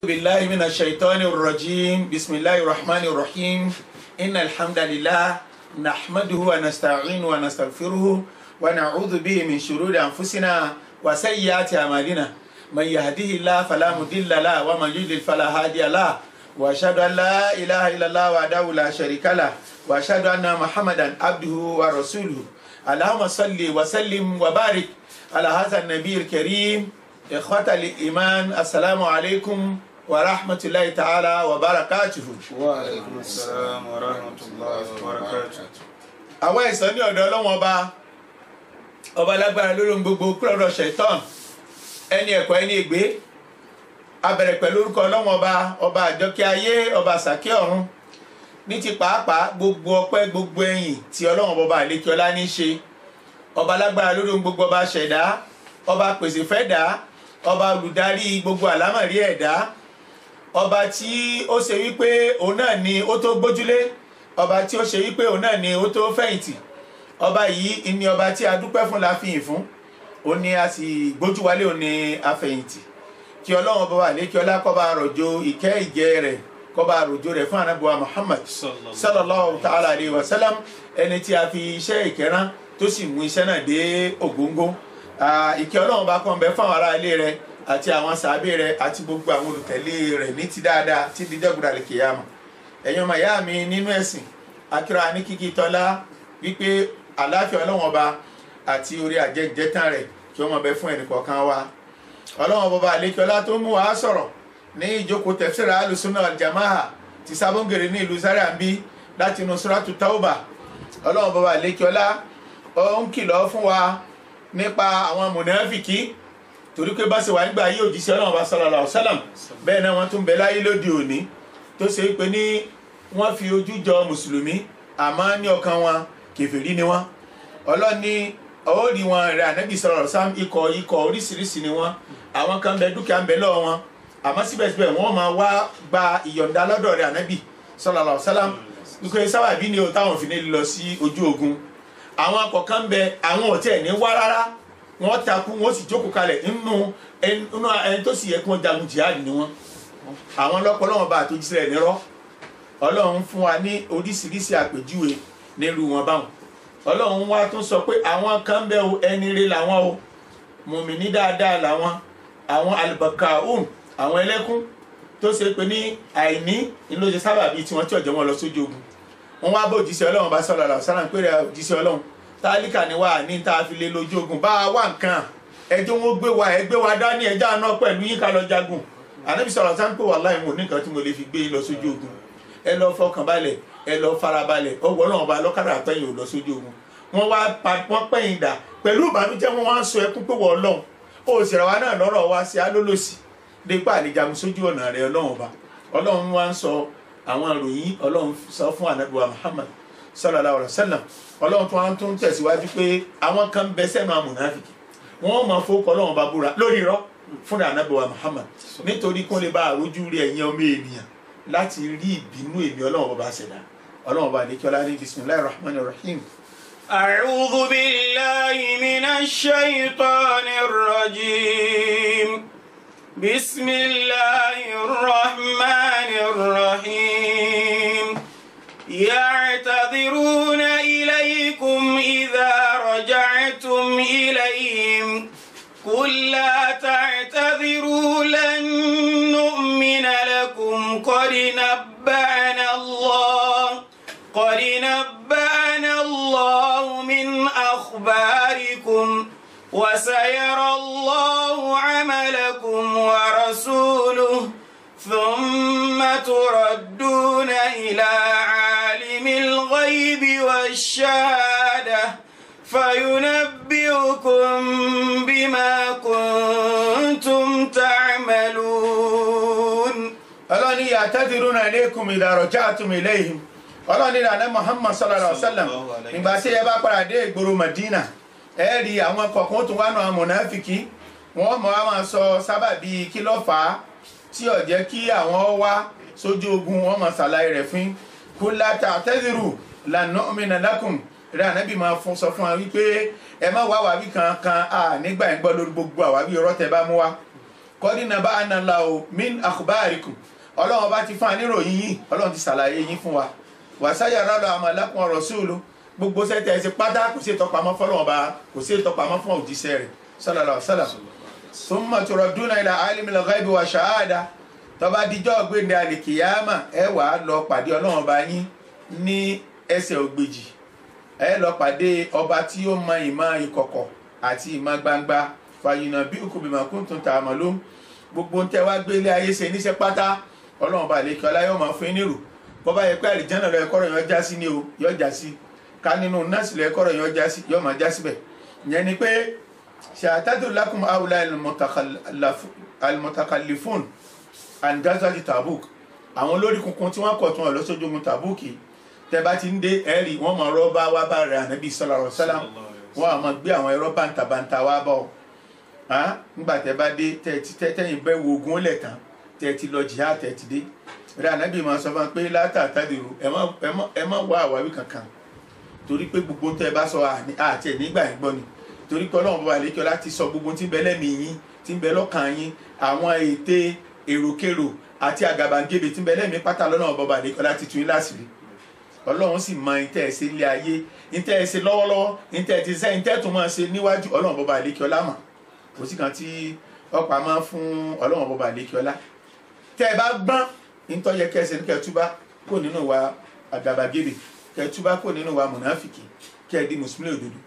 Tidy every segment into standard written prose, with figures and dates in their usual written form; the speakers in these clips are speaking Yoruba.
بالله من الشيطان الرجيم بسم الله الرحمن الرحيم إن الحمد لله نحمده ونستعينه ونستغفره ونعوذ به من شرور أنفسنا وسيئات أعمالنا من يهده الله فلا مضل له ومن يضلل فلا هادي له وأشهد أن لا إله إلا الله وحده لا شريك له وأشهد أن محمدا عبده ورسوله اللهم صل وسلم وبارك على هذا النبي الكريم إخوة الإيمان السلام عليكم ورحمة الله تعالى وبركاته. وعليكم السلام ورحمة الله وبركاته. àwọn ẹ̀san ní ọ̀dọ̀ Ọlọ́run ọba lágbára lórí ohun gbogbo kúrò lọ́dọ̀ ṣẹ̀tán ẹni ẹ̀kọ́ ẹni ègbé a bẹ̀rẹ̀ pẹ̀lú orúkọ Ọlọ́run ọba àjọkẹ́ ayé ọba àsàkẹ́ ọ̀run ní ti pàápàá gbogbo ọpẹ́ gbogbo ẹ̀yìn tí Ọlọ́run ọba àlékè ọlá ní ṣe ọba lágbára lórí ohun gbogbo ọba ṣẹ̀dá ọba pèsè fẹ́dá ọba olùdarí gbogbo àlámọ̀rí ẹ̀dá ọba tí ó ṣe wípé òun náà ni ó tó gbójúlé ọba tí ó ṣe wípé òun náà ni ó tó fẹ̀yìntì ọba yìí ni ọba tí a dúpẹ́ fún la fìyìn fún òun ni a sì gbójú wálé òun ni a fẹ̀yìntì kí Ọlọ́run ọba wà lékè ọlá kó bá rọ̀jò ìkẹ́ ìjẹ́ rẹ̀ kó bá rọ̀jò rẹ̀ fún ànábì wa Muhammad sallallahu ta'ala alayhi wa sallam ẹni tí a fi iṣẹ́ ìkẹ́rán tó sì mú iṣẹ́ náà dé ògóńgó ìkẹ́ Ọlọ́run bá kàn bẹ́ fún àwọn ará ilé rẹ̀ àti àwọn sàábé rẹ̀ àti gbogbo àwọn olùtẹ̀lé rẹ̀ ní ti dáadáa tí dídẹ́ gbọdọ̀ lè kíyàmá ẹ̀yin ọmọ ìyá mi nínú ẹ̀sìn akíra ní kíkí tọ́lá wípé àláfíà Ọlọ́run ọba àti orí àjẹjẹtàn rẹ̀ kí wọ́n máa bẹ fún ẹnìkọ̀ọ̀kan wa Ọlọ́run ọba àlékiọlá tó mú wa sọ̀rọ̀ ní ìjókòó tafsir Ahlus-Sunnah wal-Jamā'ah ti Sábóngèrè ní ìlú Zaria ń bí láti inú Suratu Tawbah Ọlọ́run ọba àlékiọlá ó ń kìlọ̀ fún wa nípa àwọn mùnáfìkí torí pé bá ṣe wà nígbà yìí òjíṣẹ́ Ọlọ́run bá sallallahu alaihi wasallam bẹ́ẹ̀ náà wọ́n tún bẹ láyé lóde òní tó ṣe pé ní wọ́n fi ojú jọ mùsùlùmí àmọ́ ní ọkàn wọn kèfèrí ni wọ́n ọlọ́ni ọ̀ọ́rì wọn rẹ̀ ànábì sallallahu alaihi wasallam ikọ̀ oríṣiríṣi ni wọ́n àwọn kan bẹ dúkìá ń bẹ lọ́wọ́ wọn àmọ́ síbẹ̀síbẹ̀ wọ́n máa wá gba ìyọ̀ǹda lọ́dọ̀ rẹ̀ ànábì sallallahu alaihi wasallam wípé sábàbí ni o táwọn fi ní lọ sí ojú ogun àwọn akọ̀kan bẹ àwọn ọ̀tẹ̀ ní wá rárá wọ́n takú wọ́n sì jókòó kalẹ̀ nínú ẹni tó sì yẹ kí wọ́n jagun jihad ni wọ́n àwọn lọ́pọ̀lọ́wọ́n bá àtòjíṣẹ́ rẹ̀ nírọ́ Ọlọ́run fún wa ní oríṣiríṣi àpèjúwe nílùú wọn báwọn Ọlọ́run wá tún sọ pé àwọn kan bẹ́ o ẹni rere làwọn o mùmíní dáadáa làwọn àwọn albakaun àwọn ẹlẹ́kún tó ṣe pé ní àìní ìlóṣe sábàbí tí wọ́n tí ọ̀jọ̀ wọn lọ sójú ogun wọ́n wá bá òjíṣẹ́ Ọlọ́run bá sallallahu alaihi wasallam pé rẹ̀ òjíṣẹ́ Ọlọ́run tálíkà ni wà ní tá a fi lè lójú ogun bá a wà nǹkan ẹjọ́ wọn gbé wa dání ẹjọ́ àná pẹ̀lú yín ká lọ jagun ànábì sọ̀rọ̀ sáà ń pè wallahi mo ní nǹkan tí mo lè fi gbé lọ sójú ogun ẹ lọ fọkàn balẹ̀ ẹ lọ farabalẹ̀ ọwọ́ Ọlọ́run bá lọ́kàrà pẹ́yìn ò lọ sójú ogun wọ́n pẹ́yìn dà pẹ̀lú ìbànújẹ́ wọn wá ń sọ ẹkún pé wọ́n Ọlọ́run ó sì rà wá náà lọ́rọ̀ wá sí alólòsì nípa àlejagun sójú ọ̀nà rẹ̀ Ọlọ́run ọba Ọlọ́run wá ń sọ àwọn ìròyìn Ọlọ́run sọ fún ànábì wa Muhammad sallallahu alaihi wasallam Ọlọ́run tó wọ́n tún tẹ̀síwájú pé àwọn kan bẹ sẹ́nu amùnáfìkì wọ́n máa fowókọ́ Ọlọ́run bá búra lórí irọ́ fúnra ànábì wa Muhammad nítorí kó lè bá àrójú rí ẹ̀yin ọmọ ènìyàn láti rí ìbínú èmi Ọlọ́run bá ṣẹ̀dá Ọlọ́run bá lékọ́lá ní bismillahir rahmanir rahim. أعوذ بالله من الشيطان الرجيم بسم الله الرحمن الرحيم يعتذرون إليكم إذا رجعتم إليهم قل لا تعتذروا لن نؤمن لكم قد نبأنا الله من أخباركم وسيرى الله عملكم ورسوله ثم تردون إلى عالم الغيب والشهادة فينبئكم بما كنتم تعملون. ọlọ́ni ya'tadhiruna ilaykum idha raja'tum ilayhim ọlọ́ni ìlànà Muhammad sallallahu alaihi wasallam nígbà tí ẹ bá padà dé ìgboro Madina ẹ rí àwọn kọ̀ọ̀kan tó wà nù àwọn mùnáfìkí wọ́n mọ̀ á máa sọ sábàbí kí ló fà á tí ó jẹ́ kí àwọn wá sójú ogun wọ́n máa ṣàlàyé rẹ̀ fún kul la ta'tadhiru lan nu'mina lakum rẹ̀ ànábì máa sọ fún wa wípé ẹ má wá wàwí kankan nígbà yẹn gbọ́ lórí gbogbo àwáwí ọ̀rọ̀ tẹ bá mú wa kọ́dí naba'ana Allahu min akhbarikum ọlọ́run ọba ti fún wa níròyìn yìí ọlọ́run ti ṣàlàyé yín fún wa wa sayara amalakum rasulu gbogbo sẹ́tẹ̀ ẹ̀sìn pátá kò sí ìtọ́pamọ́ fọlọ́run ọba kò sí ìtọ́pamọ́ fún òjíṣẹ́ rẹ̀ sallallahu alaihi wasallam thumma turadduna ila alimil ghaibi wa shahada tó bá dijọ́ gbẹ̀ndẹ̀ àlìkìyàmà ẹ wà á lọ pàdé ọlọ́run ọba yín ní ẹsẹ̀ ògbèjì ẹ lọ pàdé ọba tí ó mọ ìmọ̀ ìkọ̀kọ̀ àti ìmọ̀ gbangba fayunabbi'ukum bima kuntum ta'malun gbogbo tẹ́ wá gbé ilé ayé ṣe níṣẹ́ pátá ọlọ́run ọba àlekí ọlá yóò máa fún nírò bó bá yẹ pé àlìjánà lọ ẹ̀kọ́ rẹ̀ yọ já sí ni o yọ já sí ká nínú nọ́ọ̀sì lọ ẹ̀kọ́ rẹ̀ yọ já sí yọ máa já síbẹ̀ ìyẹn ni pé sha'atadu lakum haula al-mutakallifun an ghazwati Tabuk àwọn olórí kunkun tí wọ́n kọ̀ tún lọ sójú ogun Tabuk tẹ́ bá ti ń dé ẹ̀rí wọ́n mọ̀ ọ̀rọ̀ bá wá bá rẹ̀ ànábì sallallahu alaihi wasallam wọ́n á máa gbé àwọn ẹ̀rọ bàǹtàbàǹtà wá bọ̀ nígbà tẹ́ bá dé tẹ́yìn bẹ́ wo ogun ó lẹ̀ tán tẹ́ ti lọ jihad tẹ́ ti dé rẹ̀ ànábì máa sọ fún wa pé látàtàdìrú ẹ má wá àwáwí kankan torí pé gbogbo tẹ́ bá sọ àti ẹ̀ nígbà yẹn gbọ́ ni torí pé ọlọ́run bá lè kí ọlá ti sọ gbogbo tí ń bẹ lẹ́mìí yín tí ń bẹ lọ́kàn yín àwọn ète èròkèrò àti àgàbàǹgebè tí ń bẹ lẹ́mìí pátá lọ́nà bá lè kí ọlá ti tún yín láṣìírí ọlọ́run sì mọ ìtẹ́ ẹ̀ ṣe ilé ayé ìtẹ́ ẹ̀ ṣe lọ́wọ́lọ́wọ́ ìtẹ́ ẹ̀ ti sẹ́ ìtẹ́ tó máa ṣe níwájú ọlọ́run bá lè kí ọlá mọ̀ kò sí kan tí ọ̀pá máa fún ọlọ́run bá lè kí ọlá tẹ́ ẹ bá gbọ́n ìtọ́ yẹ kẹ́ ẹ ṣe ní kẹ́túbá kó nínú wa àgàbàgebè kẹ́túbá kó nínú wa mùnáfìkì kẹ́ ẹ di mùsùlùmí òdodo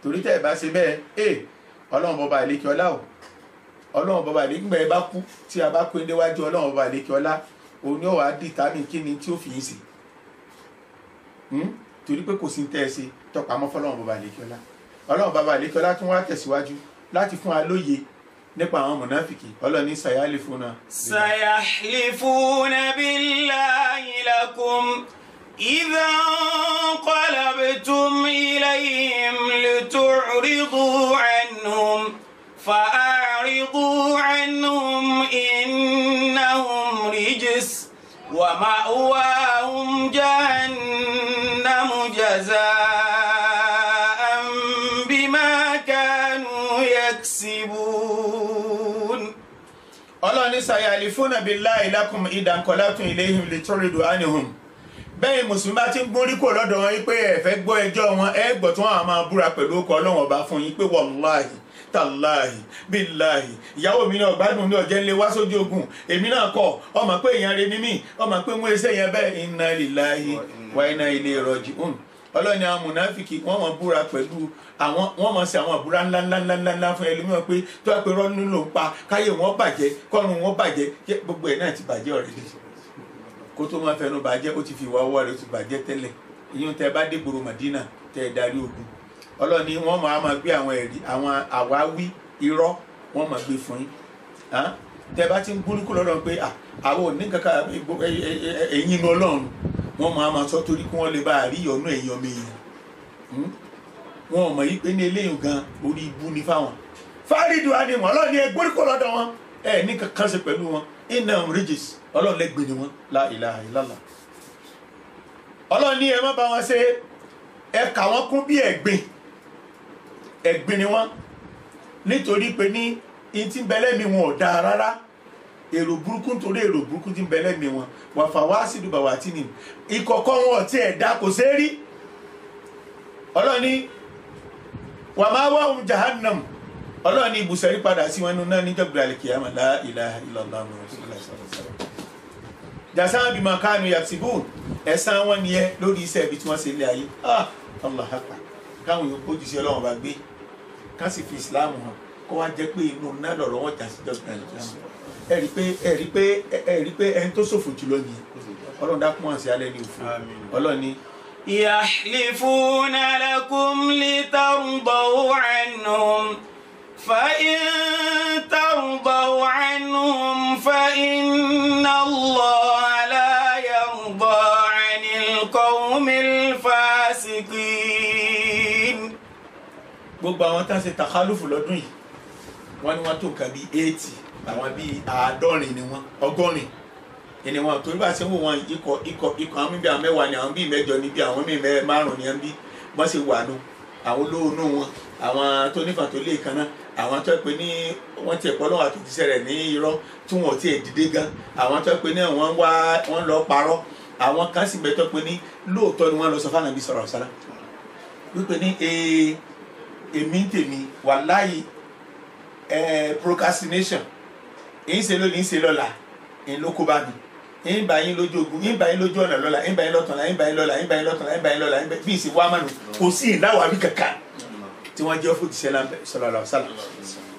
torí tẹ́ ẹ bá ṣe bẹ́ẹ̀ ọlọ́run bọba àlékè ọlá o ọlọ́run bọba àlékè gbẹ ẹ bá kú tí a bá kó ẹ déwájú ọlọ́run bọba àlékè ọlá òun ni ó wàá dìtámì kí ni tí ó fi yín sí torí pé kò sí tẹ́ ẹ ṣe tọpamọ́ fọlọ́run bọba àlékè ọlá ọlọ́run bọba àlékè ọlá tún wá tẹ̀síwájú láti fún wa lóye nípa àwọn mùnáfìkì ọlọ́run ní sayahlifuna billahi lakum إذا انقلبتم إليهم لتعرضوا عنهم فأعرضوا عنهم إنهم رجس ومأواهم جهنم جزاء بما كانوا يكسبون الله سيحلفون بالله لكم إذا انقلبتم إليهم لتعرضوا عنهم bẹ́ẹ̀ mùsùlùmí bá ti ń gún rí kò lọ́dọ̀ wọn yín pé ẹ fẹ́ gbọ́ ẹjọ́ wọn ẹ gbọ́ tí wọ́n á máa búra pẹ̀lú ọkọ̀ ọlọ́run ọba fún yín pé wàláhì tàláhì bíláhì ìyàwó mi náà gbádùn ní ọ̀jẹ̀ ńlẹ̀ wá sójú ogun èmi náà kọ̀ ọmọ pé èèyàn rẹ ní mí ọmọ pé mú ẹsẹ̀ yẹn bẹ́ẹ̀ inna lillahi wa inna ilayhi raji'un ọlọ́ni àwọn mùnáfìkì wọ́n máa búra pẹ̀lú àwọn wọ́n máa ṣe àwọn àbúrá ńláńláńláńlá fún ẹlòmíràn pé tó wá pé rọ́ọ̀nù ló ń pa káyé wọn bàjẹ́ kọ́run wọn bàjẹ́ gbogbo ẹ̀ náà ti bàjẹ́ ọ̀rẹ́dẹ̀ kó tó máa fẹnu bàjẹ́ ó ti fi ìwà ọwọ́ rẹ̀ ó ti bàjẹ́ tẹ́lẹ̀ ìyún tẹ́ bá dé gbòòrò Màdínà tẹ́ darí ogun ọlọ́ni wọ́n máa gbé àwọn ẹ̀rí àwọn àwáwí irọ́ wọ́n máa gbé fún yín tẹ́ bá ti ń gbúrúkú lọ́dọ̀ pé àwọn ò ní kankan ẹ̀yìn inú ọlọ́run wọ́n máa sọ torí kí wọ́n lè bá àrí ọ̀nà ẹ̀yìn ọmọ èèyàn wọn ò mọ̀ yí pé ní eléyìí gan orí ibú ni fáwọn fárídù ánimọ̀ ọlọ́ni ẹ gbúrúkú lọ́dọ̀ wọn ẹ ní kankan ṣe pẹ̀lú wọn innahum rijis ọlọ́run lẹ́gbẹ̀ẹ́ ni wọ́n la ilaha illallah ọlọ́run ní ẹ má bá wọn ṣe ẹ kà wọ́n kún bí ẹ̀gbin ni wọ́n nítorí pé ní in tí ń bẹ lẹ́mìí wọn ò dáa rárá èrò burúkú nítorí èrò burúkú tí ń bẹ lẹ́mìí wọn wà fà wá sí ìdúbà wà tí ni ìkọ̀kọ̀ wọn ò tiẹ̀ dá kò ṣeé rí ọlọ́run ní wà máa wá ohun jahannam ọlọ́run ní ibùsọ̀rí padà sí wọn nínú náà níjọba al-qiyama la ilaha illallah jasan bima kanu yaksibun ẹ̀san wọn nìyẹn lórí iṣẹ́ ibi tí wọ́n ṣe ilé ayé Allah akbar káwọn yòókù kó jíṣẹ́ ọlọ́run bá gbé ká sì fi islam hàn kó wá jẹ́ pé inú náà lọ̀rọ̀ wọn jà sí jọ́gbìn àlùkìyámà ẹ̀rí pé ẹni tó ṣòfò jùlọ nìyẹn ọlọ́run dákún wọn sí alẹ́ ní òfin ọlọ́run ní. yahlifuna lakum litardaw anhum فإن ترضوا عنهم فإن الله لا يرضى عن القوم الفاسقين. gbogbo àwọn tá a ṣe takhalufu lọ́dún yìí wọ́n ní wọ́n tó nǹkan bíi 80 àwọn bíi 90 ni wọ́n 100 ni wọ́n torí bá ṣe ń wò wọ́n ikọ̀ àwọn bíi 10 ni àwọn bíi 8 ni bíi àwọn bíi 5 ni wọ́n bí wọ́n ṣe wà nù àwọn olóòórùn wọn àwọn tó nífà tó lè kan náà àwọn tó pé ní wọ́n ti ẹ̀pọ̀ lọ́wọ́ àtúntìṣe rẹ̀ ní irọ́ tí wọ́n ti ẹ̀ dìde gan àwọn tó pé ní wọ́n lọ parọ́ àwọn kan sì bẹ tó pé ní lóòótọ́ ni wọ́n lọ sọ fún Ànábì sallallahu alaihi wasallam wípé ní èmi ń tèmi wàláhì procrastination èyí ṣe lónìí ń ṣe lọ́la èyí ló kó bá mi èyí bá yín lójú ogun èyí bá yín lójú ọ̀nà lọ́la èyí bá yín lọ́tọ̀ọ̀la èyí bá yín lọ́la èyí bá yín lọ́tọ̀ọ̀la èyí bá yín lọ́la bí ìsìn wá mánu kò sí ìdáwàbí kankan tí wọ́n jẹ́ fún ìṣẹ́ sallallahu alaihi wasallam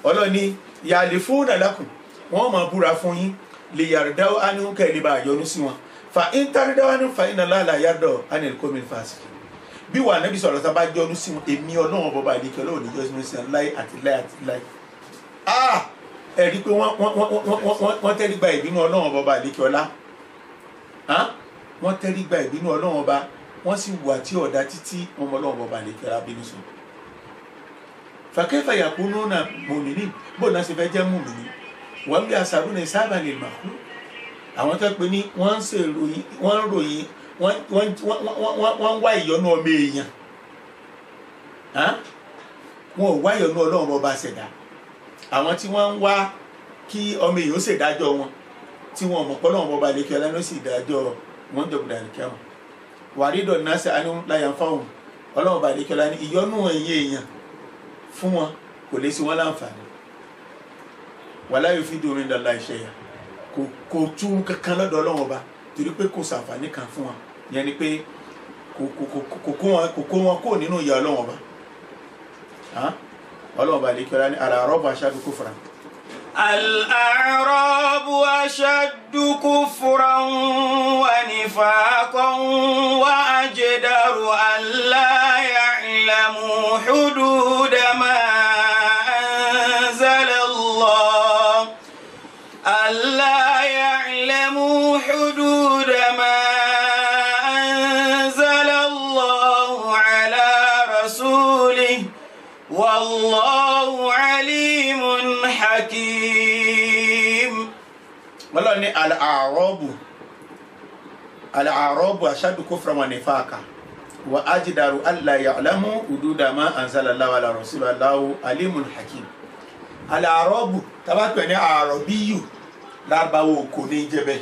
ọlọ́ni ya'lifuna lakum wọ́n máa búra fún yín lè yardaw anhum kẹ́ lè bá yọ́nú sí wọn fa in tardaw anhum fa inna Allaha la yarda anil qawmil fasiqin bí wà Nábì sallallahu alaihi wasallam bá jọ́nú sí wọn èmi Ọlọ́run bọ́ba àdékẹ́ Ọlọ́run ní jọ́sìn sí láì àti láì àti láì ẹ̀rí pé wọ́n tẹ́rí gba ìbínú Ọlọ́run bọ́ba àdékẹ́ ọlá wọ́n tẹ́rí gba ìbínú Ọlọ́run ọba wọ́n sì wà tí ọ̀dà títí wọn mọ Ọlọ́run bọ́ba àdékẹ́ ọlá bínú sùn fakaifa yakununa mu'minin bó náà ṣe fẹ́ jẹ́ mu'minin wọ́n bí asàrú ní sábà lè mà kú àwọn tó pe ní wọ́n ń ṣèròyìn wọ́n ń ròyìn wọ́n ń wá ìyọ́nú ọmọ èèyàn wọn ò wá ìyọ́nú Ọlọ́run bọ́ba ṣẹ̀dá àwọn tí wọ́n ń wá kí ọmọ èèyàn ó ṣèdájọ́ wọn tí wọn mọ̀ pọ́lọ́run bọ́ba àdékẹ́ ọlá ló sì dájọ́ wọn jọ̀gbọ̀dà àdékẹ́ wọn wàrídọ̀ náà ṣe àánú láyà fáwọn Ọlọ́run bọ́ba àdékẹ́ ọlá ní ìyọ́nú ẹ̀yẹ èèyàn fún wọn kò lè sí wọn láǹfààní wala yufidu min Allahi shay'an kò tún kankan lọ́dọ̀ Ọlọ́run ọba torí pé kò sàǹfààní kan fún wọn yẹn ni pé kò kó wọn kó nínú ìyà Ọlọ́run ọba Ọlọ́run ọba lè kíra ní al-a'rabu ashaddu kufran. al-a'rabu ashaddu kufran wa nifaqan wa ajdaru an la ya'lamu hudud ma anzala Allah alla ya'lamu hudud ma anzala Allah ala rasulih wallahu alimun hakim. Ọlọ́run ní al-a'rabu ashaddu kufran wa nifaqan wa ajdaru alla ya'lamu hududa ma anzala Allahu ala rasulih wallahu alimun hakim. Al-a'rabu tabapẹ ní àrọ̀bíyù lárúbáwò kò ní jẹ́bẹ̀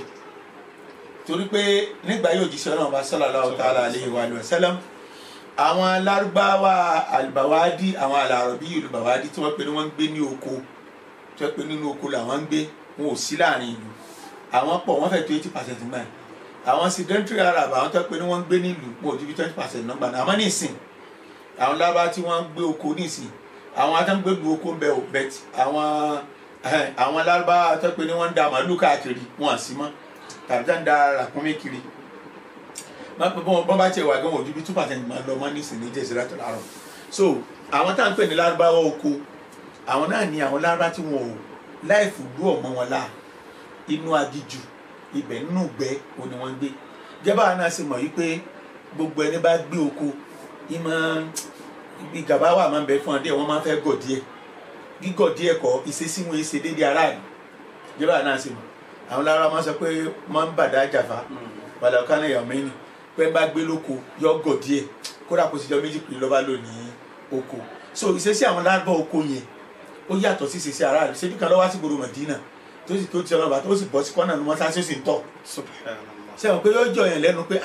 torí pé nígbà yóò jíṣẹ́ Ọlọ́run bá sallallahu ta'ala alayhi wa sallam àwọn lárúbáwá albawadi àwọn al-a'rabiyyu albawadi tí wọ́n pè ní wọ́n ń gbé ní oko tí wọ́n pè nínú oko làwọn ń gbé wọn ò sí láàrin ìlú àwọn pọ̀ wọ́n fẹ́ tó 80% náà àwọn sedentary arab àwọn tó pè ní wọ́n ń gbé nílùú pọ̀ ju 20% náà gbàdá àmọ́ nísìn àwọn lábá tí wọ́n ń gbé oko nísìn àwọn atẹ́gbẹ́ lu oko ń bẹ ò bẹ́t àwọn lárúbáwá tó pè ní wọ́n ń da màálù káàkiri wọn àsì mọ́ tàbí tá ń da ràkúnmí kiri bọ́n bá tiẹ̀ wà gan ojú bí 2% máa lọ mọ́ nísìn ní Jaziratul Arab so àwọn tá à ń pè ní lárúbáwá oko àwọn náà ní àwọn lárúbá tí wọn ò láìfù gbú ọmọ wọn láà inú agijù ibẹ̀ nínú gbẹ́ òní wọ́n gbé jẹ́bà náà sì mọ̀ wípé gbogbo ẹni bá gbé oko ìmọ̀ ìgàbá wà máa ń bẹ fún ọdẹ wọ́n máa ń fẹ́ gọ̀ díẹ̀ gígọ̀ díẹ̀ kọ́ ìṣesí wọn ṣe déédéé aráàlú jẹ́bà náà sì mọ̀ àwọn lárúbá máa sọ pé máa ń bàdá jàfá wàlàkánà yàmẹ́ni pé bá gbé lóko yọ gọ̀ díẹ̀ kódà kó sì jọ méjì pé lọ́ba lò ní oko so ìṣesí àwọn lárúbá oko yẹn ó yàtọ̀ sí ìṣesí aráàlú ṣé kíkan lọ́wọ́ sí gbòòrò Mẹ̀dínà tó sì tó ti ọlọ́ba tó sì bọ́ sí kọ́nà ní mọ́tà tó sì ń tọ̀ ṣe àwọn pé yóò jọ yẹn lẹ́nu pé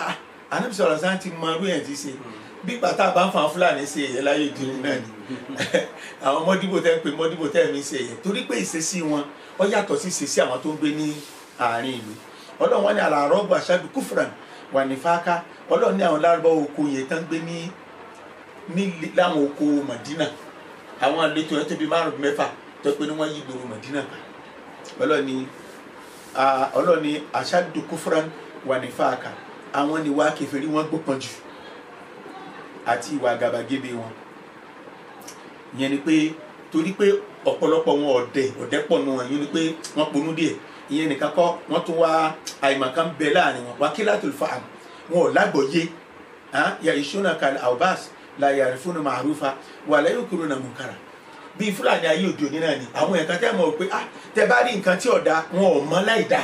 Ànábì sallallahu alaihi wasallam ti mọ irú yẹn ti ṣe bí bàtà bá ń fa Fúlàní ṣe èyẹ láyé ìdílé náà ni àwọn mọ́dìbò tẹ́ ń pè mọ́dìbò tẹ́ mi ṣe èyẹ torí pé ìṣesí wọn ó yàtọ̀ sí ìṣesí àwọn tó ń gbé ní àárín ìlú Ọlọ́run wọn ní al-a'rabu ashaddu kufran wa nifaqa Ọlọ́run ní àwọn lárúbá oko yẹn tán gbé ní láwọn oko Mẹdínà àwọn àlejò yẹn tó bí 5-6 tó pé ní wọ́n yí gbòòrò Mẹdínà ká Ọlọ́ni ashaddu kufran wa nifaqa àwọn ni wá kèfèrí wọn gbópọn jù àti ìwà gàbàgebè wọn ìyẹn ni pé torí pé ọ̀pọ̀lọpọ̀ wọn ọ̀dẹ̀ pọ̀ nù wọn yìí ni pé wọ́n ponú díẹ̀ ìyẹn nìkan kọ́ wọ́n tún wá àìmọ̀kan bẹ láàrin wọn wakilatul fahm wọn ò lágbọ̀ọ́yé ya'ishuna kal awbas la ya'rifuna ma'rufa wa la yunkiruna munkara bí Fúlàní ayé òde òní náà ni àwọn ẹ̀ka tẹ́ mọ̀ pé tẹ́ bá rí nǹkan tí ọ̀dà wọn ò mọ̀ láì dá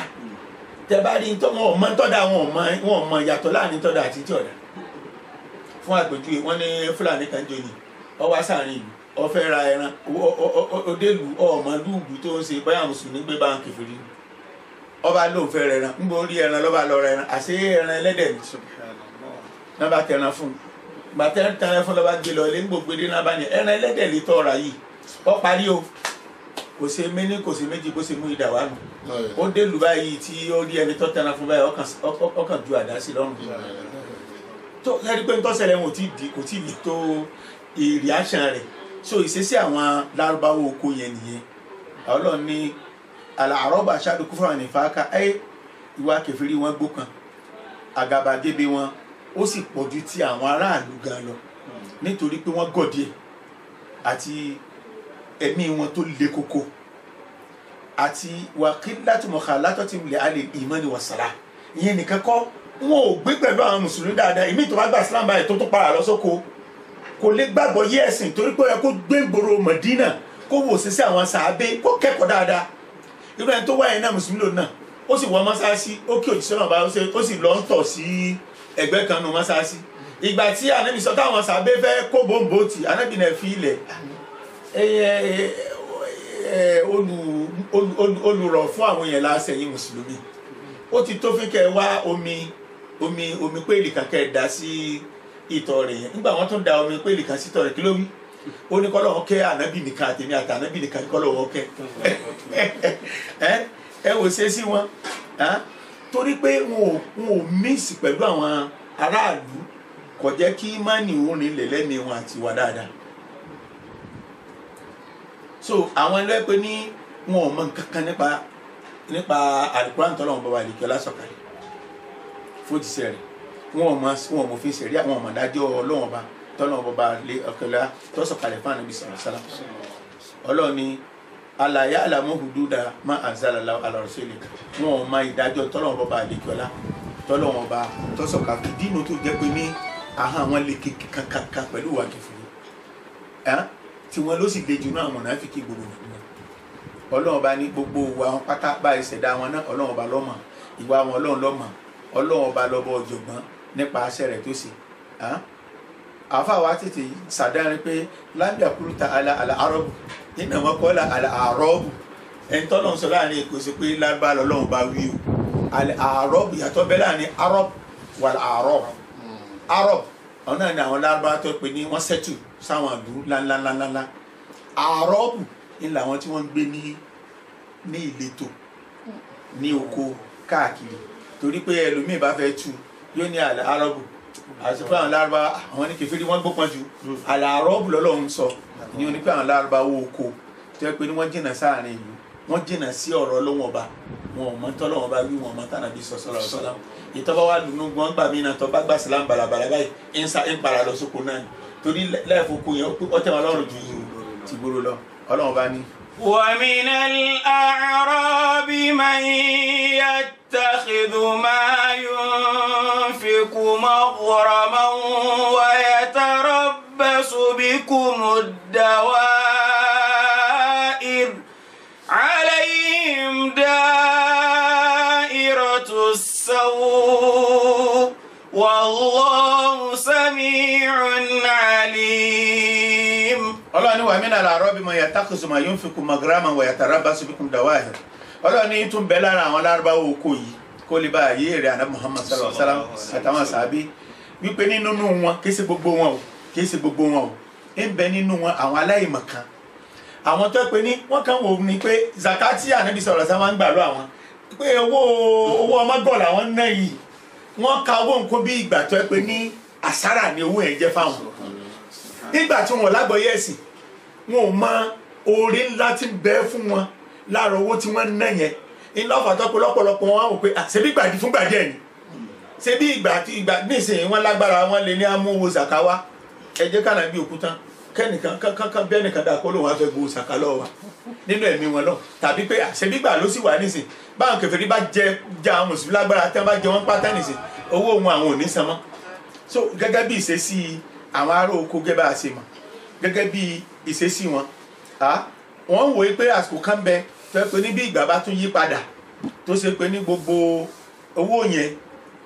tẹ́ bá rí wọn ò mọ̀ tọ́da wọn ò mọ̀ yàtọ̀ láàrin tọ́da àti tí ọ̀dà fún àpèjúwe wọn ní Fúlàní kan jò ní ọwọ́ sáàrin ìlú ó fẹ́ ra ẹran ó dé lu ọmọ lúùlù tó ń ṣe báyà mùsùlùmí gbé báńkì fìrí ọba lóun fẹ́ rẹ ẹran ń bọ orí ẹran lọ́ba lọ rẹ ẹran àṣé ẹran ẹlẹ́dẹ̀ ni náà bá tẹran fún un gbàtẹ́ tẹran fún lọ́ba gbé lọ ilé ń gbogbo ilé náà bá ní ẹran ẹlẹ́dẹ̀ lè tọ́ ọ̀rà yìí ó parí o kò ṣe méní kò ṣe méjì bó ṣe mú ìdà wá nù ó dé lu báyìí tí ó rí ẹni tó tẹran fún báyìí ọkàn ju àdá sí lọ́rùn tó ẹni pé ntọ́sẹ̀lẹ̀ wọn kò tí ì lè tó reaction rẹ̀ so ìṣesí àwọn lárúbáwò oko yẹn nìyẹn Ọlọ́run ní àrọ́bà aṣáájú kúfúrà ní fàákà ẹ ìwà kẹfìrí wọn gbókan àgàbàgebè wọn ó sì pọ̀jù ti àwọn aráàlú gan lọ nítorí pé wọ́n gọ̀díẹ̀ àti ẹ̀mí wọn tó le koko àti wàkílátù mọ̀kàlátọ̀ tí lè alẹ́ ìmánì wàsàlà ìyẹn nìkan kọ́ wọn ò gbé pẹ̀lú àwọn mùsùlùmí dáadáa ìmí tó bá gba Islam báyìí tó para lọ sóko kò lè gbàgbọ́ yé ẹ̀sìn torí pé ó yẹ kó gbé gbòòrò Mẹdínà kó wò sí sí àwọn sàábé kó kẹ́kọ̀ọ́ dáadáa irú ẹni tó wáyé náà mùsùlùmí lòun náà ó sì wọ mọ́sáàsì ó kí òjíṣẹ́ náà bá ó sì lọ ń tọ̀ sí ẹgbẹ́ kan nù mọ́sáàsì ìgbà tí Ànábì sọ táwọn sàábé fẹ́ kó bòǹbòtì Ànábì náà fi ilẹ̀ olùrọ̀ fún àwọn èèyàn lásẹ̀yìn mùsùlùmí ó ti tó fi kẹ́ wá omi péèlì kan kẹ́ dá sí ìtọ̀ rẹ̀ yẹn nígbà wọn tún da omi péèlì kan sí ìtọ̀ rẹ̀ kí ló wí ó ní kọ́lọ́wọ́ kẹ́ Ànábì nìkan àtẹ̀mí àti Ànábì nìkan kọ́lọ́wọ́ kẹ́ ẹ wò ṣe sí wọn torí pé wọn ò mísì pẹ̀lú àwọn aráàlú kò jẹ́ kí mánì orin lè lẹ́mìí wọn àti wà dáadáa so àwọn ẹlẹ́pẹ́ ní wọn ò mọ nǹkan kan nípa Al-Qur'an tọ́lọ́wọ́n bàbá àlèkè ọlásọ̀kalẹ̀ fòjíṣẹ́ rẹ̀ wọn ò mọ fi ṣẹ̀rí àwọn ọmọ dájọ́ Ọlọ́run ọba tọ́lọ́wọ́n bàbá àlè ọ̀kẹ́lá tọ́sọ̀kalẹ̀ fún Ànábì sallallahu alaihi wasallam Ọlọ́run ní ala ya'lamu hududa ma anzalallahu ala rasuli wọn ò mọ ìdájọ́ tọ́lọ́wọ́n bàbá àlèkè ọlá tọ́lọ́wọ́n ọba tọ́sọ̀kalẹ̀ ìdí inú tó jẹ́ pé ní ahọ́n àwọn lè kankan pẹ̀lú wà kẹfìrí tí wọn ló sì le jù náà mùnáfíkí gbogbo Ọlọ́run bá ní gbogbo wa wọn pátá báyìí ṣẹ̀dá wọn náà Ọlọ́run bá lọ́mọ ìwà wọn Ọlọ́run lọ́mọ Ọlọ́run bá lọ́bọ ọ̀jọ̀gbọ́n nípa àṣẹ rẹ̀ tó ṣe àfa wa tètè sàdárin pé lábẹ́ àkúrúta àlàárọ̀bù nínú àwọn kọ́lá àlàárọ̀bù ẹni tọ́lọ́run sọ láàrin èkó sí pé lábá lọ́lọ́run bá wí o àlàárọ̀bù yàtọ̀ bẹ́ẹ̀ láàrin arọ́b wà àrọ́b arọ́b ọ̀nà ni àwọn lárúbá tó pe ní wọ́n sẹ́tù sáwọn ìlú ńláńláńláńlá àrọ́bù ní làwọn tí wọ́n ń gbé ní ìletò ní oko káàkiri torí pé ẹlòmíì bá fẹ́ tu yóò ní àlà àrọ́bù àti pé àwọn lárúbá àwọn ní kẹfìrí wọ́n gbópọn ju àlà àrọ́bù lọ́lọ́run sọ ní oní pé àwọn lárúbá wo oko tó yẹ pé ní wọ́n jìnnà sáàrin ìlú wọ́n jìnnà sí ọ̀rọ̀ Ọlọ́hun Ọba wọn ò mọ tọ́lọ́hun Ọba wí wọn ò mọ tánàbí sallallahu alaihi wasallam ìtọ́ba wa lùnú gbọ́n gbà mí náà tọ́ bá gbà sílámù balabala báyìí ń para lọ sóko náà torí láìfokò yẹn ó tẹ̀ wọn lọ́rùn ju ti gbòòrò lọ Ọlọ́run bá ní. ومن الأعراب من يتخذ ما ينفق مغرما ويتربص بكم الدوائر عليهم دائرة السوء والله سميع عليم. Ọlọ́run ní wa mina al-a'rabi man yattakhidhu ma yunfiqu maghraman wa yatarabbasu bikum dawa'ir. Ọlọ́run ní tún bẹ lára àwọn lárúbáwò oko yìí kó lè bá ayé rẹ̀ Ànábì Muhammad sallallahu alaihi wasallam àtàwọn sàábé wípé nínú wọn kìí ṣe gbogbo wọn o ń bẹ nínú wọn àwọn aláìmọ̀kan àwọn tó pé ní wọ́n kàn wò ní pé zakati Ànábì sallallahu alaihi wasallam ń gbà lọ àwọn pé owó ọmọ gọ́ọ̀lù àwọn náà yìí wọ́n ka owó nǹkan bí ìgbà tó pé ní àsárà ni owó yẹn jẹ́ fáwọn nígbà tí wọn lágbọ́yé ẹ̀sìn wọn ò mọ oore ńlá tí ń bẹ fún wọn lára owó tí wọ́n ná yẹn iná fàtọ́ pé lọ́pọ̀lọpọ̀ wọn wò pé ṣebí gbàdí fún gbàdí ẹ̀ ni ṣebí ìgbà nísìnyí wọn lágbára wọn lè ní amúwo zakawa ẹ jẹ́ kánà bí òkúta kẹ́nìkan kankan bẹ́ẹ̀ nìkan dà kó lóun wá fẹ́ gbowó sàkà lọ́wọ́ wa nínú ẹ̀mí wọn náà tàbí pé ṣebí gbà ló sì wà nísìn báwọn kèfèrí bá jẹ àwọn mùsùlùmí lágbára tí wọn bá jẹ wọn pátá nísìn owó wọn àwọn ò ní san mọ́ so gẹ́gẹ́ bí ìṣesí àwọn ará oko gẹ́gẹ́ bá a ṣe mọ̀ gẹ́gẹ́ bí ìṣesí wọn wọ́n wòó pé àsìkò kan bẹ tó yẹ pé ní bí ìgbà bá tún yí padà tó ṣe pé ní gbogbo owó yẹn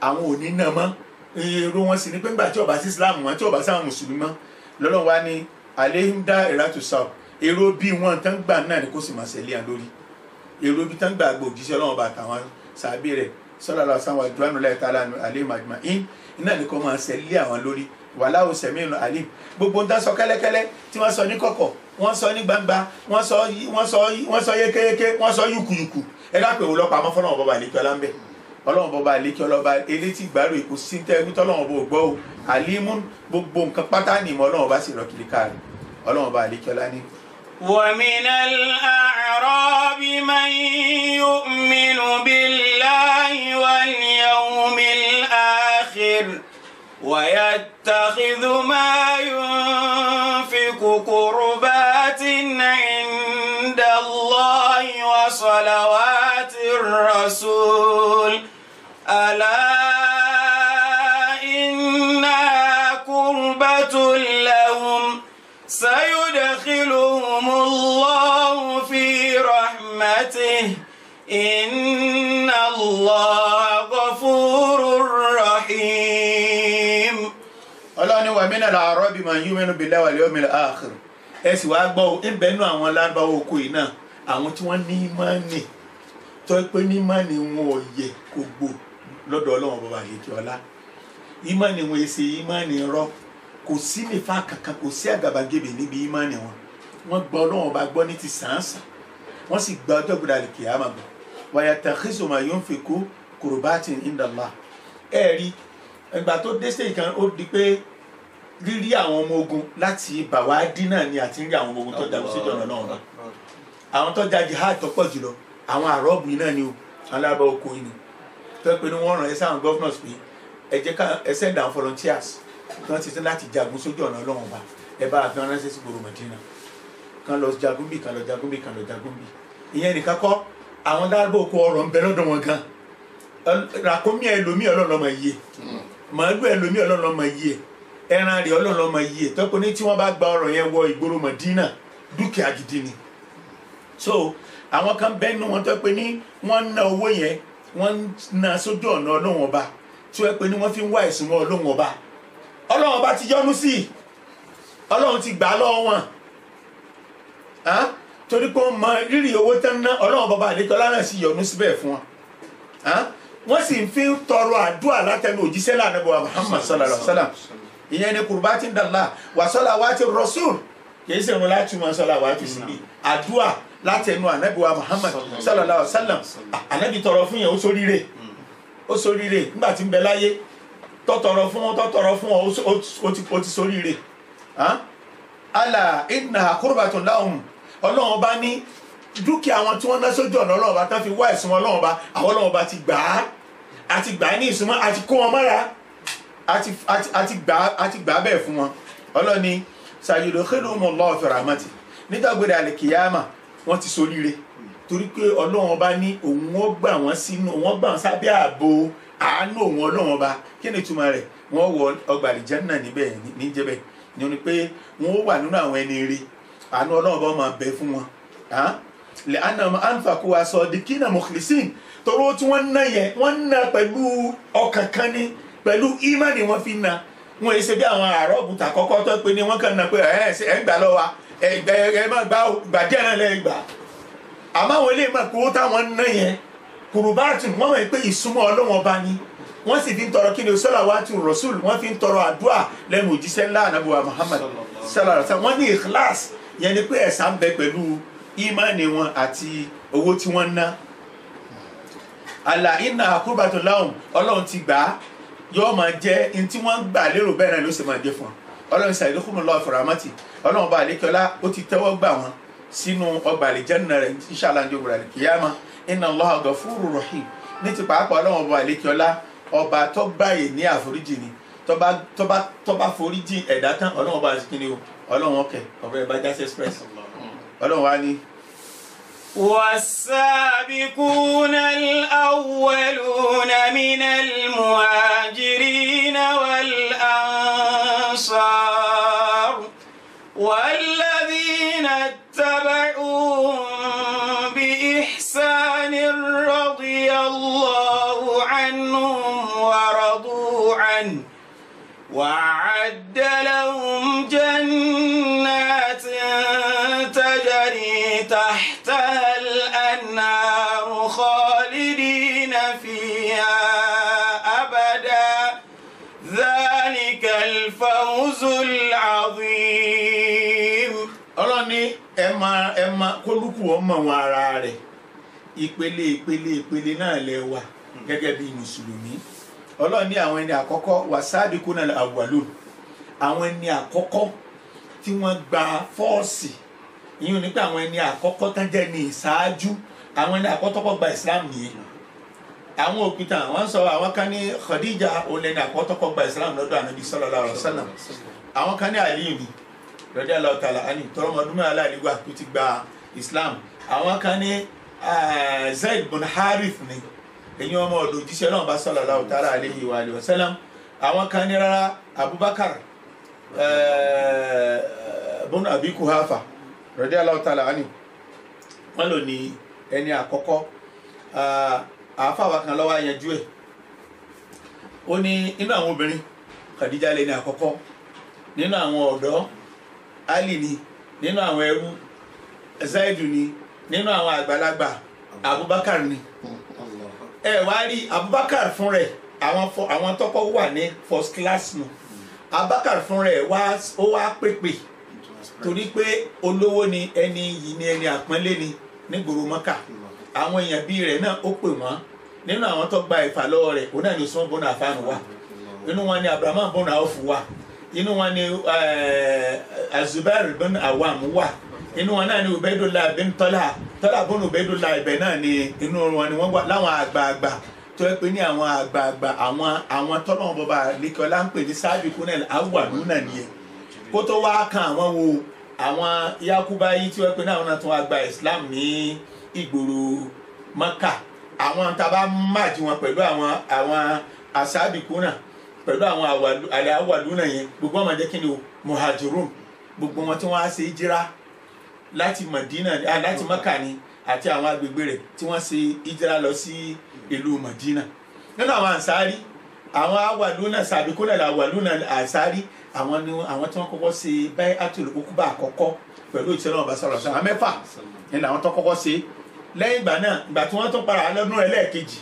àwọn ò ní ná mọ́ èrò wọn sì ní pé ńgbà tí ó bá sí Islam wọn tí ó bá sáwọn mùsùlùmí mọ́ lọ́lọ́run wá ní àléhùn dá ìrátù sáà èrò bí wọn tán gbà náà ni kó sì máa ṣẹlẹ̀ lórí èrò bí tán gbà gbò òjíṣẹ́ Ọlọ́run bá tàwọn sàbí rẹ̀ sallallahu alaihi wasallam àdúrà nílẹ̀ tààlà àléhùn àjùmọ̀ iná ni kó máa ṣẹlẹ̀ àwọn lórí wallahu sami'un alim gbogbo ń tán sọ kẹ́lẹ́kẹ́lẹ́ tí wọ́n sọ ní kọ̀kọ̀ wọ́n sọ ní gbangba wọ́n sọ yékéyéké wọ́n sọ yùkùyùkù ẹ dápẹ́ òun lọ́pàá mọ́ fọ́lọ́wọ́n bọ́ba àlékí ọlá ń bẹ̀ Ọlọ́run bọ́ba àlékí ọlọ́ba elétí ìgbàrú èkó sí tẹ́ ẹgbẹ́ tọ́lọ́wọ́n bó gbọ́ o alimun gbogbo nǹkan pátá ni ìmọ̀ Ọlọ́run bá sì rọ kiri káàrí Ọlọ́run bá àlékí ọlá ní. ومن الأعراب من يؤمن بالله واليوم الآخر ويتخذ ما ينفق قربات عند الله وصلوات الرسول ألا إنها قربة لهم سيدخلهم الله في رحمته إن الله غفور رحيم. Ọlọ́run wa mina al-a'rabi man yu'minu billahi wal yawmil akhir ẹ sì wá gbọ́ ń bẹ́ẹ̀ nú àwọn Lárúbáwá oko yìí náà àwọn tí wọ́n ní ìmánì tó pé ní ìmánì wọn ò yẹ kó gbò lọ́dọ̀ Ọlọ́run bọ́ba àlejò ọlá ìmánì wọn èsì ìmánì rọ́ kò sí nífà kankan kò sí àgàbàgebè níbi ìmánì wọn gbọ́ Ọlọ́run bá gbọ́ ní ti sàǹsà wọ́n sì gba ọjọ́ gbọdọ̀ àlè kìámà gbọ́ wa yatakhizu ma yunfiqu qurbatin inda Allah rí ìgbà tó dé stage kan ó di pé rírí àwọn ọmọ ogun láti bàwádì náà ni àti rí àwọn ọmọ ogun tó jagun síjọ ọ̀nà náà àwọn tó ja jihad tó pọ̀ jùlọ àwọn àrọ́bù yìí náà ni o alábà oko yìí ni tó pé ní wọ́n ràn ẹ́ sáwọn governors pé ẹ jẹ́ ká ẹ send down volunteers tí wọ́n ti tẹ́ láti jagun sójú ọ̀nà Ọlọ́run ọba ẹ bá àfihàn ránṣẹ́ sí gbòòrò Mẹdínà kan lọ jagun bí kan lọ jagun bí kan lọ jagun bí ìyẹn nìkan kọ́ àwọn alábà oko ọ̀rọ̀ ń bẹ lọ́dọ̀ wọn gan ràkúnmí ẹlòmíì ọlọ́lọ́mọ yìí màálù ẹlòmíì ọlọ́lọ́mọ yìí ẹran rẹ̀ ọlọ́lọ́mọ yìí tọ́pọ̀ ní tí wọ́n bá gba ọ̀rọ̀ yẹn wọ ìgboro Mẹdínà dúkìá gidi ni so àwọn kan bẹ́ẹ̀ nínú wọn tó pé ní wọ́n ń ná owó yẹn wọ́n ń ná sójú ọ̀nà Ọlọ́run ọba tí wọ́n pé ní wọ́n fi ń wá ẹ̀sìn wọn Ọlọ́run ọba Ọlọ́run ọba ti yọ́nú sí i Ọlọ́run ti gbà á lọ́wọ́ wọn torí pé wọ́n mọ rírì owó tán ná Ọlọ́run ọba àlejò Ọlọ́run sì yọ́nú síbẹ̀ fún wọn wọ́n sì ń fi tọrọ àdúrà látẹnu òjíṣẹ́ lánàbọ̀ Muhammad sallallahu alaihi wasallam ìyẹn ni kurbatin dàlá wa salawati rasul kìí ṣe ìrun láti mọ salawati síbi àdúrà látẹnu ànábìwá Muhammad sallallahu alaihi wasallam ànábì tọrọ fún yẹn ó ṣoríire nígbà tí ń bẹ láyé tọtọrọ fún wọn ó ti ṣoríire ala innaha qurbatun lahum Ọlọ́run bá ní dúkìá wọn tí wọ́n ná sójú ọ̀nà Ọlọ́run bá tán fi wá ẹ̀sìn wọn Ọlọ́run bá àwọn Ọlọ́run bá ti gbà á ní ìsúnmọ́ àti kó wọn mọ́ra àti gbà á bẹ́ẹ̀ fún wọn Ọlọ́run ní sayudkhiluhumullahu fi rahmatihi nígbàgbọ́dọ̀ àlìkìyàmà wọ́n ti ṣoríire torí pé Ọlọ́run bá ní òun ó gbà wọ́n sínú wọ́n gbà wọ́n sábẹ́ ààbò àánú òun Ọlọ́run bá kí ni ìtumọ̀ rẹ̀ wọ́n wọ ọgbà àlìjánnà níbẹ̀ níjẹ́bẹ̀ ní pé wọ́n ó wà nínú àwọn ẹni ire àánú Ọlọ́run bá máa bẹ fún wọn lẹ́ànàmọ́ ànfàkú aṣọ dìkínà mukhlisin toró tí wọ́n ná yẹn wọ́n ná pẹ̀lú ọkàn kan ní pẹ̀lú ìmánì wọ́n fi ná wọ́n yẹ ṣe bí àwọn àrọ́bùtà kọ́kọ́ tó pé ní wọ́n kàn ná pé ẹ̀ gbà lọ́wọ́ ẹ̀ má gbà díẹ̀ náà lẹ́yìn gbà àmọ́ àwọn ilé ìmọ̀ kó táwọn ná yẹn kùrùbáàtù wọ́n mọ̀ pé ìsúnmọ́ Ọlọ́run bá ní wọ́n sì fi ń tọrọ kí ni salawatu rasul wọ́n fi ń tọrọ àdúrà lẹ́nu òjíṣẹ́ ńlá ànábùwà Muhammad sallallahu alaihi wasallam wọ́n ní ikhlas yẹn ni pé ẹ̀san bẹ pẹ̀lú ìmánì wọn àti owó tí wọ́n ná àlà iná àkúrúbàtò láwùn Ọlọ́run ti gbà á yóò máa jẹ́ in tí wọ́n gbà lérò bẹ́ẹ̀ náà ló sì máa jẹ́ fún wọn Ọlọ́run sayyidukumullahu fi rahmati Ọlọ́run bá àlékọ́lá ó ti tẹ́wọ́ gbà wọ́n sínú ọgbà àlìjánnà rẹ̀ inshallah ń jókòó rẹ̀ kíyámà inna Allaha ghafurur rahim ní ti pàápàá Ọlọ́run bá àlékọ́lá ọba tó gbáyè ní àforíjì ni tó bá foríjì ẹ̀dá tán Ọlọ́run bá ṣe kíni o Ọlọ́run ọkẹ́ ọ̀bẹ bá jáde express Ọlọ́run wá ní. والسابقون الأولون من المهاجرين والأنصار والذين اتبعوهم بإحسان رضي الله عنهم ورضوا عنه وأعد لهم جنات الفوز العظيم. Ọlọ́run ní ẹ máa kólúkù ọmọ wọn ara rẹ̀ ìpele náà lẹ wà gẹ́gẹ́ bí mùsùlùmí. Ọlọ́run ní àwọn ẹni àkọ́kọ́ wasabiquna al-awwalun, àwọn ẹni àkọ́kọ́ tí wọ́n gba fọ́ọ̀sì, ìyẹn ní pé àwọn ẹni àkọ́kọ́ tán jẹ́ ní ìṣáájú, àwọn ẹni àkọ́kọ́ gba Islam nìyẹn. Àwọn òpìtàn wọ́n sọ àwọn kan ní Khadija olẹ́ni àkọ́kọ́ gba Islam lọ́dọ̀ Ànábì sallallahu alaihi wasallam, àwọn kan ní Aliyu ni radiyallahu ta'ala anhu tọrọmọdún mẹ́rin aláàlígbà tó ti gba Islam, àwọn kan ní Zaid bin Harith ni èyí ọmọ ọ̀dọ̀ òjíṣẹ́ náà bá sallallahu ta'ala alaihi wa alihi wasallam, àwọn kan ní rárá Abubakar bin Abi Kuhafa radiyallahu ta'ala anhu wọ́n lò ní ẹni àkọ́kọ́. Àáfàá kan lọ́wọ́ àyànjú ẹ̀ ó ní inú àwọn obìnrin Khadija lẹ́ni àkọ́kọ́, nínú àwọn ọ̀dọ́ Ali ni, nínú àwọn ẹrú Zaidu ni, nínú àwọn àgbàlagbà Abubakar ni. Ẹ wá rí Abubakar fún rẹ̀ àwọn tọ́kọ́ wà ní first class nù. Abubakar fún rẹ̀ ó wá pèpè torí pé olówó ni, ẹni yìí ni, ẹni àpọ́nlé ni nígboro Mọ́kà. Àwọn èèyàn bíi rẹ̀ náà ó pè wọ́n. Nínú àwọn tó gba ìfà lọ́wọ́ rẹ̀ òun náà ni Usman bin Affan wà, inú wọn ni Abdurrahman bin Auf wà, inú wọn ni Azubair bin Awam wà, inú wọn náà ni Ubaydullah bin Talha bin Ubaydullah ibẹ̀ náà ni inú wọn ni wọ́n wà láwọn àgbààgbà tó yẹ pé ní àwọn àgbààgbà àwọn tọ́lọ́ bọba lẹ́kọ̀ọ́lá ń pè ní sabiquna al-awwaluna nìyẹn. Kó tó wá kan àwọn wo àwọn Yakuba yìí tí wọ́n pè ní àwọn náà tó wá gba Islam ní ìgboro Maka. Àwọn taba máàjì wọn pẹ̀lú àwọn asábìkúnà pẹ̀lú àwọn àwàlúnà yẹn, gbogbo wọn máa jẹ́ kí ni o muhajirun, gbogbo wọn tí wọ́n á ṣe ìjírá láti Madina láti Maka ni àti àwọn agbègbè rẹ̀ tí wọ́n ṣe ìjírá lọ sí ìlú Madina. Nínú àwọn ansari àwọn àwàlúnà sàbìkúnà àwàlúnà ansari àwọn tí wọ́n kọ́kọ́ ṣe bai'atul uquba àkọ́kọ́ pẹ̀lú ìṣẹ̀lẹ̀ ọba sọ̀rọ̀ sọ̀rọ̀ àwọn mẹ́fà ní àwọn tó kọ́kọ́ ṣe. Lẹ́yìn ìgbà náà ìgbà tí wọ́n tún para lọ́dún ẹlẹ́ẹ̀kejì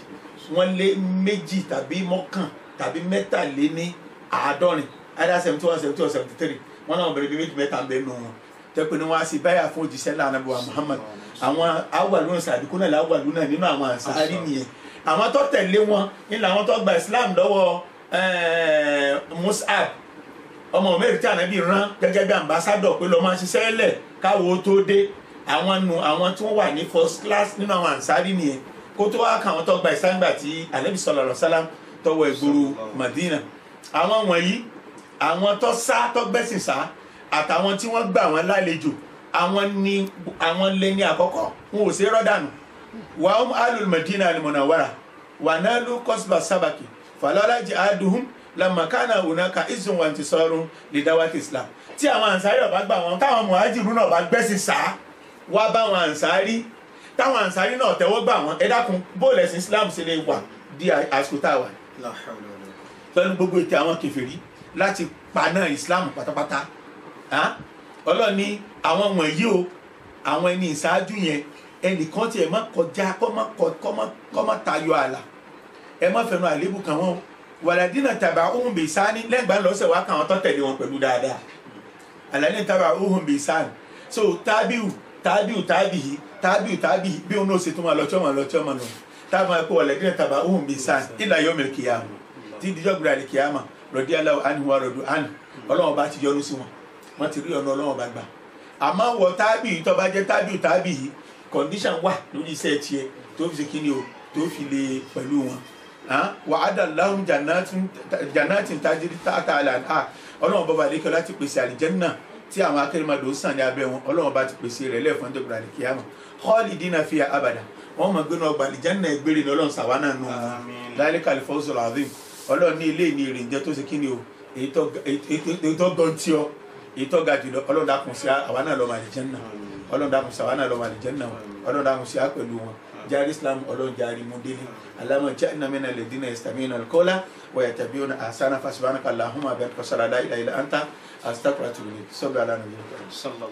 wọ́n lé méjì tàbí mọ́kàn tàbí mẹ́tàléní àádọ́rin either 71 72 73 wọ́n náà bẹ̀rẹ̀ bí méjì mẹ́ta ń bẹ nù wọn tẹ́pẹ́ ni wọ́n á sì báyà fún òjíṣẹ́ ńlá Ànábì wa Muhammad. Àwọn awàlúnà sàbíkúnà láwàlúnà nínú àwọn ànsárì nìyẹn. Àwọn tó tẹ̀lé wọn nílò àwọn tó gba Islam lọ́wọ́ Mus'ab ọmọ mẹ́rin tí Ànábì rán gẹ́gẹ́ bí ambassador pé lọ́ máa ṣiṣẹ́ lẹ̀ káwọ́ tó dé. Àwọn tí wọ́n wà ní first class nínú àwọn ànsárì nìyẹn. Kó tó wá kàn àwọn tó gba Islam gbà tí Ànábì sallallahu alaihi wasallam tọwọ́ ìgboro Madina. Àwọn wọ̀nyí àwọn tó sá tó gbẹ́sìn sá àtàwọn tí wọ́n gbà wọ́n lálejò àwọn lé ní àkọ́kọ́ wọn ò sí rọ́dànù. Wa hum alul Madina al-Munawwara wa nalu qasba sabaki falala jihaduhum lamma kana hunaka izzun wa intisarun li dawati Islam. Tí àwọn ànsárì ọba gbà wọn táwọn muhajirun náà bá gbẹ́sìn sá wá bá wọn ànsárì táwọn ànsárì náà tẹ́wọ́ gbà wọn ẹ dákun bóòlù ẹ̀sìn Islam ṣe lè wà di àsìkò tá a wà pẹ̀lú gbogbo ètò àwọn kèfèrí láti paná Islam pátápátá. Ọlọ́run ní àwọn wọ̀nyí o àwọn ẹni ìṣáájú yẹn ẹnìkan tí ẹ má kọjá kọ́ má tayọ àlà ẹ má fẹnu àlébù kan wọn waladina taba'uhum bi ihsan lẹ́gbàá lọ́sẹ̀ wá kàn wọ́n tó tẹ̀lé wọn pẹ̀lú dáadáa alladina taba'uhum bi ihsan so tábìù bí wọn náà ṣe tún wọn lọ tí wọn lọ táwọn ẹ̀kọ́ waladina taba'uhum bi ihsan ila yawmil qiyamah tí ìdíjọ́ gbèrè àlìkìyàmà radiyallahu anhu wa radu anhu Ọlọ́run bá ti yọ́nú sí wọn ti rí ọ̀nà Ọlọ́run bá gbà. Àmọ́ wọ tábìì tó bá jẹ́ tábìì condition wà lórí iṣẹ́ tiẹ̀ tó fi ṣe kí ni o tó fi lè pẹ̀lú wọn. Wa'ada Allahum jannatin tajri tahtaha al-anhar Ọlọ́run bá balẹ̀ kí ọlá ti pèsè àlìjẹ́nnà tí àwọn akérèmọdò ń sàn ní abẹ́ wọn Ọlọ́run bá ti pèsè rẹ̀ lẹ́ẹ̀fọ́n tó gbèrè àlìkìyàmà khalidina fiha abada wọ́n mọ̀ gbé náà àlìjẹ́nnà ẹgbẹ́rẹ́ ní Ọlọ́run sàwánà nù dhalikal fawzul azim. Ọlọ́run ní ilé ní ìrìnjẹ tó ṣe kí ni o èyí tó gan tí ọ èyí tó ga jùlọ Ọlọ́run dákun sí àwa náà lọ́mọ àlìjẹ́nnà Ọlọ́run dákun sí àwa náà lọ́mọ àlìjẹ́nnà Ọlọ́run dákun sí pẹ̀lú wọn jari Islam Ọlọ́run jari mudili alama ja'alna min alladhina yastami'una al-qawla wa yattabi'una ahsana fasubhanaka allahumma wa bihamdika la ilaha illa anta astaghfiruka wa atubu ilayk sallallahu alaihi wa sallam.